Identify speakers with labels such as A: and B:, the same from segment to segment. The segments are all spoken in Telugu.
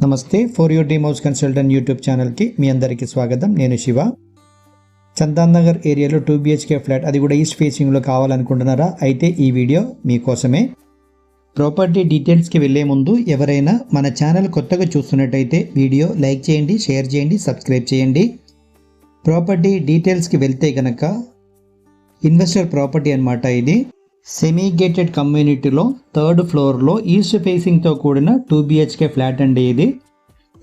A: నమస్తే for your dream house consultant YouTube ఛానల్కి మీ అందరికీ స్వాగతం. నేను శివ. చందాన్ నగర్ ఏరియాలో 2 BHK ఫ్లాట్, అది కూడా ఈస్ట్ ఫేసింగ్లో కావాలనుకుంటున్నారా? అయితే ఈ వీడియో మీకోసమే. ప్రాపర్టీ డీటెయిల్స్కి వెళ్ళే ముందు ఎవరైనా మన ఛానల్ కొత్తగా చూస్తున్నట్టయితే వీడియో లైక్ చేయండి, షేర్ చేయండి, సబ్స్క్రైబ్ చేయండి. ప్రాపర్టీ డీటెయిల్స్కి వెళ్తే కనుక ఇన్వెస్టర్ ప్రాపర్టీ అన్నమాట. ఇది సెమీ గేటెడ్ కమ్యూనిటీలో 3rd ఫ్లోర్లో ఈస్ట్ ఫేసింగ్తో కూడిన 2 BHK ఫ్లాట్ అండి. ఇది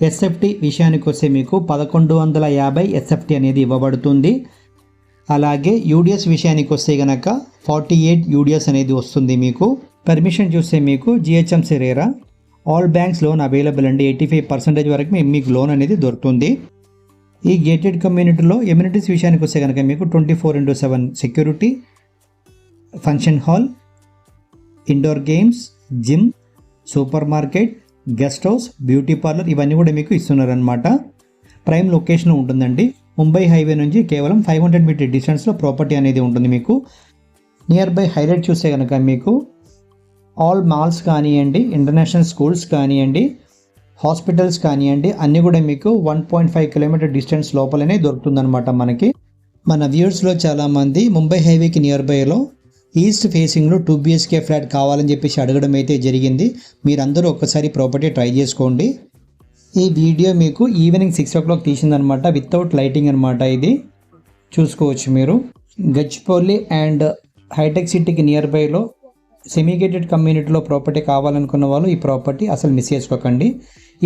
A: ఎస్ఎఫ్టీ విషయానికి వస్తే మీకు 1150 ఎస్ఎఫ్టీ అనేది ఇవ్వబడుతుంది. అలాగే యూడిఎస్ విషయానికి వస్తే కనుక 48 యూడిఎస్ అనేది వస్తుంది. మీకు పర్మిషన్ చూస్తే మీకు GHMC RERA all banks loan available అండి. 85% వరకు మీకు లోన్ అనేది దొరుకుతుంది. ఈ గేటెడ్ కమ్యూనిటీలో ఎమ్యూనిటీస్ విషయానికి వస్తే కనుక మీకు 24/7 security, function hall, indoor games, gym, supermarket, guest house, beauty parlour ఇవన్నీ కూడా మీకు ఇస్తున్నారనమాట. ప్రైమ్ లొకేషన్లో ఉంటుందండి. ముంబై హైవే నుంచి కేవలం 500 మీటర్ డిస్టెన్స్లో ప్రాపర్టీ అనేది ఉంటుంది. మీకు నియర్ బై హైలైట్ చూస్తే కనుక మీకు ఆల్ మాల్స్ కానివ్వండి, ఇంటర్నేషనల్ స్కూల్స్ కానివ్వండి, హాస్పిటల్స్ కానివ్వండి, అన్నీ కూడా మీకు 1.5 కిలోమీటర్ డిస్టెన్స్ లోపలనే దొరుకుతుందనమాట. మనకి మన వ్యూర్స్లో చాలామంది ముంబై హైవేకి నియర్ బైలో ఈస్ట్ ఫేసింగ్లో 2 BHK ఫ్లాట్ కావాలని చెప్పేసి అడగడం అయితే జరిగింది. మీరందరూ ఒక్కసారి ప్రాపర్టీ ట్రై చేసుకోండి. ఈ వీడియో మీకు ఈవినింగ్ 6 o'clock తీసిందనమాట, వితౌట్ లైటింగ్ అనమాట. ఇది చూసుకోవచ్చు మీరు. గచ్చిపల్లి అండ్ హైటెక్ సిటీకి నియర్ బైలో సెమీగేటెడ్ కమ్యూనిటీలో ప్రాపర్టీ కావాలనుకున్న వాళ్ళు ఈ ప్రాపర్టీ అసలు మిస్ చేసుకోకండి.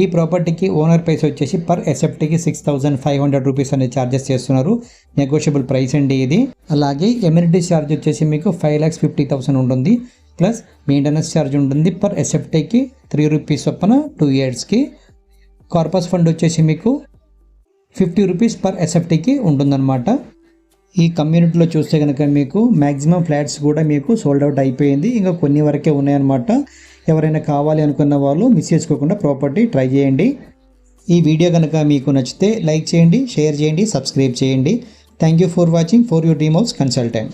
A: ఈ ప్రాపర్టీకి ఓనర్ ప్రైస్ వచ్చేసి పర్ ఎస్ఎఫ్టీకి 6,500 రూపీస్ అనేది ఛార్జెస్ చేస్తున్నారు. నెగోషియబుల్ ప్రైస్ అండి ఇది. అలాగే ఎమ్యూనిటీస్ ఛార్జ్ వచ్చేసి మీకు 5,50,000 ఉంటుంది. ప్లస్ మెయింటెనెన్స్ ఛార్జ్ ఉంటుంది పర్ ఎస్ఎఫ్టీకి 3 రూపీస్ చొప్పున 2 yearsకి. కార్పస్ ఫండ్ వచ్చేసి మీకు 50 రూపీస్ పర్ ఎస్ఎఫ్టీకి ఉంటుందన్నమాట. ఈ కమ్యూనిటీలో చూస్తే కనుక మీకు మ్యాక్సిమం ఫ్లాట్స్ కూడా మీకు సోల్డ్ అవుట్ అయిపోయింది. ఇంకా కొన్ని వరకే ఉన్నాయన్నమాట. ఎవరైనా కావాలి అనుకున్న వాళ్ళు మిస్ చేసుకోకుండా ప్రాపర్టీ ట్రై చేయండి. ఈ వీడియో కనుక మీకు నచ్చితే లైక్ చేయండి, షేర్ చేయండి, సబ్స్క్రైబ్ చేయండి. Thank you for watching for your dream house consultant.